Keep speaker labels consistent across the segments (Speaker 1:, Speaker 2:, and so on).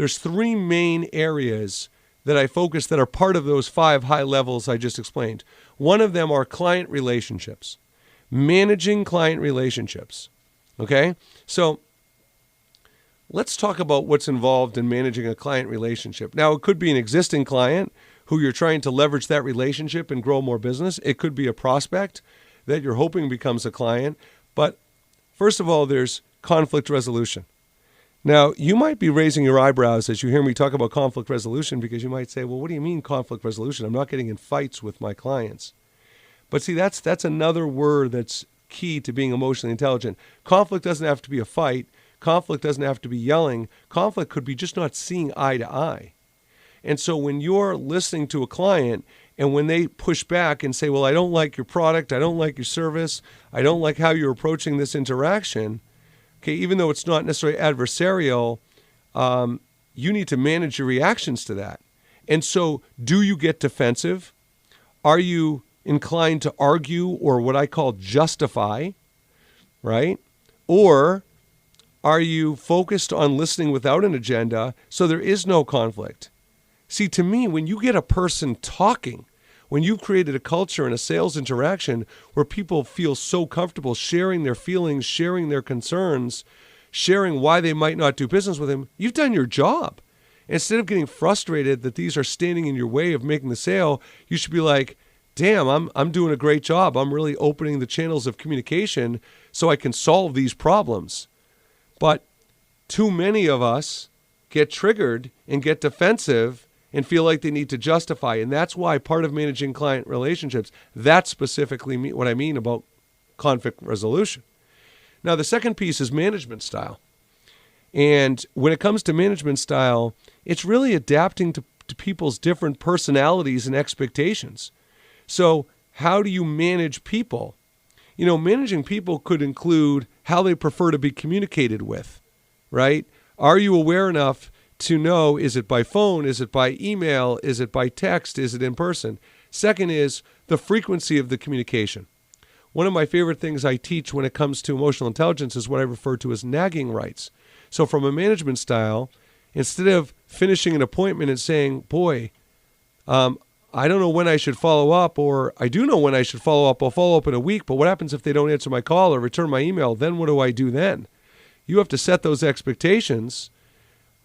Speaker 1: there's three main areas that I focus that are part of those 5 high levels I just explained. One of them are client relationships, managing client relationships. Okay? So let's talk about what's involved in managing a client relationship. Now, it could be an existing client who you're trying to leverage that relationship and grow more business. It could be a prospect that you're hoping becomes a client. But first of all, there's conflict resolution. Now, you might be raising your eyebrows as you hear me talk about conflict resolution because you might say, well, what do you mean conflict resolution? I'm not getting in fights with my clients. But see, that's another word that's key to being emotionally intelligent. Conflict doesn't have to be a fight. Conflict doesn't have to be yelling. Conflict could be just not seeing eye to eye. And so when you're listening to a client and when they push back and say, well, I don't like your product, I don't like your service, I don't like how you're approaching this interaction, okay, even though it's not necessarily adversarial, you need to manage your reactions to that. And so do you get defensive? Are you inclined to argue or what I call justify, right? Or are you focused on listening without an agenda so there is no conflict? See, to me, when you get a person talking, when you've created a culture and a sales interaction where people feel so comfortable sharing their feelings, sharing their concerns, sharing why they might not do business with him, you've done your job. Instead of getting frustrated that these are standing in your way of making the sale, you should be like, damn, I'm doing a great job. I'm really opening the channels of communication so I can solve these problems. But too many of us get triggered and get defensive and feel like they need to justify. And that's why part of managing client relationships, that's specifically what I mean about conflict resolution. Now, the second piece is management style. And when it comes to management style, it's really adapting to people's different personalities and expectations. So how do you manage people? You know, managing people could include how they prefer to be communicated with, right? Are you aware enough to know, is it by phone, is it by email, is it by text, is it in person? Second is the frequency of the communication. One of my favorite things I teach when it comes to emotional intelligence is what I refer to as nagging rights. So from a management style, instead of finishing an appointment and saying, boy, I don't know when I should follow up, or I do know when I should follow up, I'll follow up in a week, but what happens if they don't answer my call or return my email? Then what do I do then? You have to set those expectations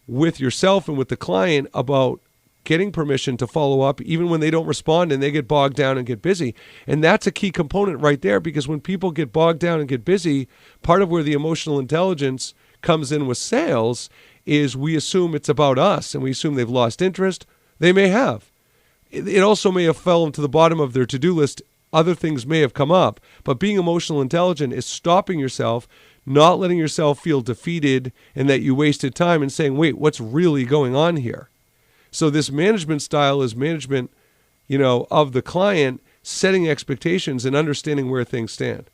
Speaker 1: with yourself and with the client about getting permission to follow up even when they don't respond and they get bogged down and get busy. And that's a key component right there, because when people get bogged down and get busy, part of where the emotional intelligence comes in with sales is we assume it's about us and we assume they've lost interest. They may have. It also may have fallen to the bottom of their to-do list. Other things may have come up. But being emotional intelligent is stopping yourself, not letting yourself feel defeated and that you wasted time, and saying, wait, what's really going on here? So this management style is management, of the client, setting expectations and understanding where things stand.